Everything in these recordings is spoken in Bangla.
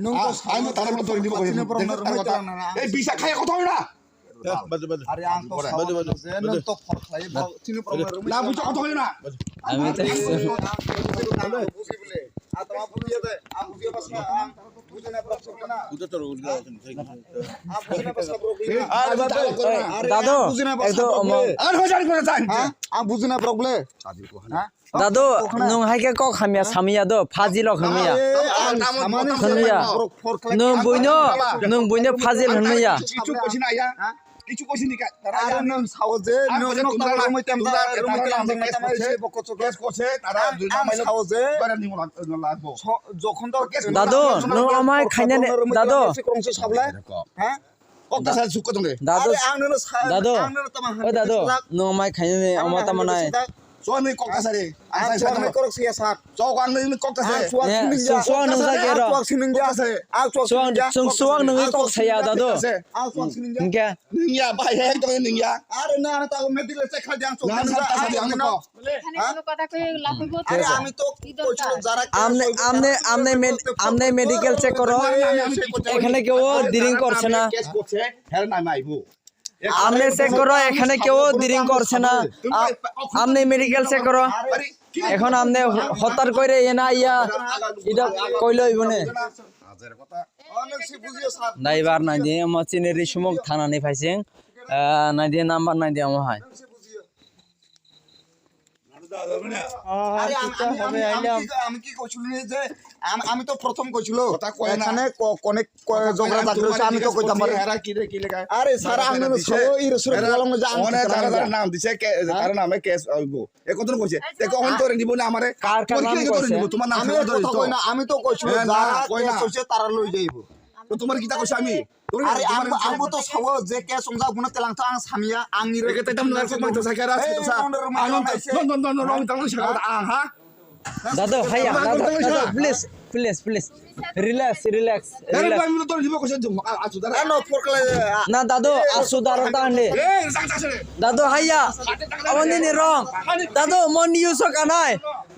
nung to আমি তার মতো ধরে নিব এই বিশা খাই কথা হয় না আরে আম তো যে nung to for খাই চিনি প্রমাণ না বুঝো কথা হয় না আমি তো বুঝি বলে আ তো আপ বুঝিয়ে দে আম বুঝিয়ে পাস না আম বুঝে না প্রশ্ন না উদে তোর উদে আম বুঝে না পাস প্রবলেম দাদু বুঝে না পাস একদম আর হজার করে যান হ্যাঁ আম বুঝে না প্রবলেম হ্যাঁ দাদু নং হাইকে কক হামিয়া সামিয়া দ ফাজিল হামিয়া নং বইনো ফাজিল হামিয়া কিছু কইছি না ইয়া কিছু কইছি নি তারা আরে নং সাওজে নং তারা রুমাইতাম দা রুমাইতাম দা এসে বকচ কেস করছে তারা দুই না মাইলে সাওজে করে নিব লাগবো যখন তো কেস দাদু নং আমায় খাইনে দাদু ক্রংশ সাবলাই হ্যাঁ কত সাল সুখ তুমি দাদু আরে আংনো দাদু আংনো তামা ও দাদু নং আমায় খাইনে আমা তামানাই সোনি কক্কা সারে আজ আমি করক সিয়া সাত চৌকান নি কক্কা সারে suang nung sa kero suang nung kok saya daду engke নিয়া ভাই এক তো নিয়া আরে না না তাও মেডিকেল চেক খাই দিয়াম না না তা সাথে আমি কো এখানে কোনো কথা কই লাভ হইব তো আরে আমি তো কইছিল যারা আমনে মেডিকেল চেক করো এখানে কেউ ডিরিং করছে না কেস করছে হের না মাইবো আমনে চেক করো এখানে কেউ ডিরিং করছে না আমনে মেডিকেল চেক করো এখন আমনে হতার কইরে এনা ইয়া এটা কইলো ইবনে আজের কথা অনেক সি বুঝিও স্যার নাইবার নাই দিয়ে আমার চিনের সমক থানা নি পাইছেন নাই দিয়ে নাম্বার নাই দিয়ে আমার হয় আরে আমি কি কইছিল যে আমি তো প্রথম কইছিল কথা কয় না। এখানে অনেক ঝগড়া লাগলো আমি তো কইতাম পারি হেরা কি রে কি লেখা আরে স্যার আমি সব এই রসুল বললাম যে আমি অনেক যারা নাম দিছে তার নামে কেস হইবো এ কত কইছে তে কখন তোরে নিব না আমারে কার নাম কইছে? তোমার নাম আমি ধরে কথা কই না আমি তো কইছিল না, যারা কই না। কেস হইছে তারা লই যাইবো তো তোমার কিটা কইছে আমি আরে আমবো তো সব যে কেস সংজা গুনা তেলাং তো আং সামিয়া আংনি রে তে দাম না কমাই তো সাকারা আছে তো সা আনন্দ রং তাং সাকা আ হা দাদু হাইয়া দাদু প্লিজ রিল্যাক্স এর আমি তোরে নিব কইছে আছু দাঁড়া এনো ফরকলে না দাদু আসুদার তাহলে এ সাকা দাদু হাইয়া আমনি নি রং দাদু মন নিউজ কানাই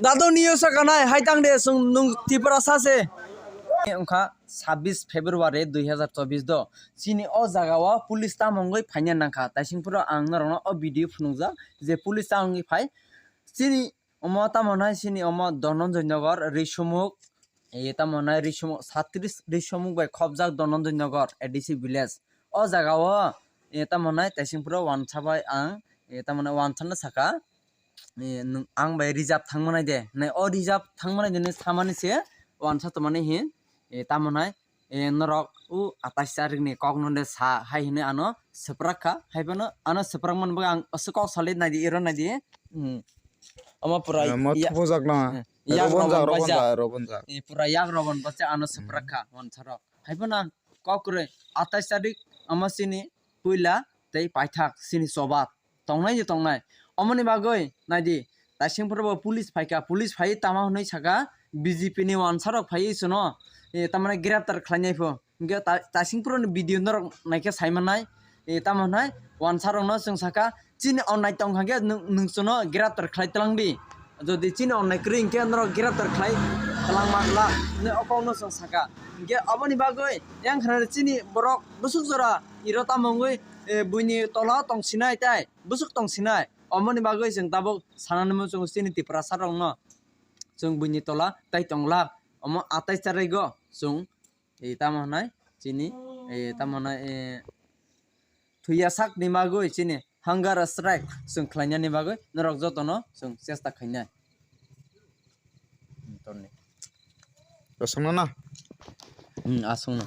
দাদু নিউজ কানাই হাইতাং দে সুং নুং ত্রিপুরা সাসে ओंखा 26 फेब्रुवारी 2024 द चिनि अ जागावा पुलिस तामंगै फाइना नाखा ताइसिंपुरा आं नरना अ भिडियो फुनुजा जे पुलिस तामंगै फाइ चिनि अमा तामनाय चिनि अमा धनन्जय नगर रिसमुक ए तामनाय रिसमुक 36 रिसमुक बाय खबजाक धनन्जय नगर एडिसि विलेज अ जागावा ए तामनाय ताइसिंपुरा वानसाबाय आं ए तामनाय वानसाना साका आं बाय रिजार्भ थांमनाय दे नै अ रिजार्भ थांमनाय दे सामानिसे वानसा तमाने हि ए तामनाय ए नरक उ 28 तारिख नि कगनदे सा हाय हिने आनो सप्राखा हायबनो आनो सप्राखमन बग आं असो कक साले नायदि एरो नायदि अमा पुरा मत ना याग रबन जा ए पुरा याग रबन बसे आनो सप्राखा वनसारो हायबना ककरे 28 तारिख अमासिनि पुइला तै पाइथाक सिनि सोबात तंनाय अमनि बागै नायदि दासिंफोरबो पुलिस फाइ तामा हनै सागा बीजेपी नि वानसारक फाइ इसनो ए तामाने ग्रेप्तार खालायनायफो गे दासिंफोरनि भिडिअ नरक नायके साइमानाय ए तामानाय वानसारनो जों साका चिन अननाय तंखागे नोंसनो ग्रेप्तार खालायतलांदि जदि चिन अननाय क्रिं के नरक ग्रेप्तार खालाय तलांमाला ने अकाउनो जों साका गे अबनि बागै यां खरा चिनि बरक बुसुक जरा इरो तामंगै बुइनि तला तंसिनाय ताय बुसुक तंसिनाय अमनि बागै जों दाबो सानानमो जों चिनि तिप्रा सारंनो जों बुइनि तला ताय तंला अम 28 तारिख जों ए तामनाय चिनि ए तामनाय ए थुयासाक निमागै चिनि हांगार स्ट्राइक जों खालायनायनि बागै नरक जतनो जों चेष्टा खायनाय तने रसना ना आसुना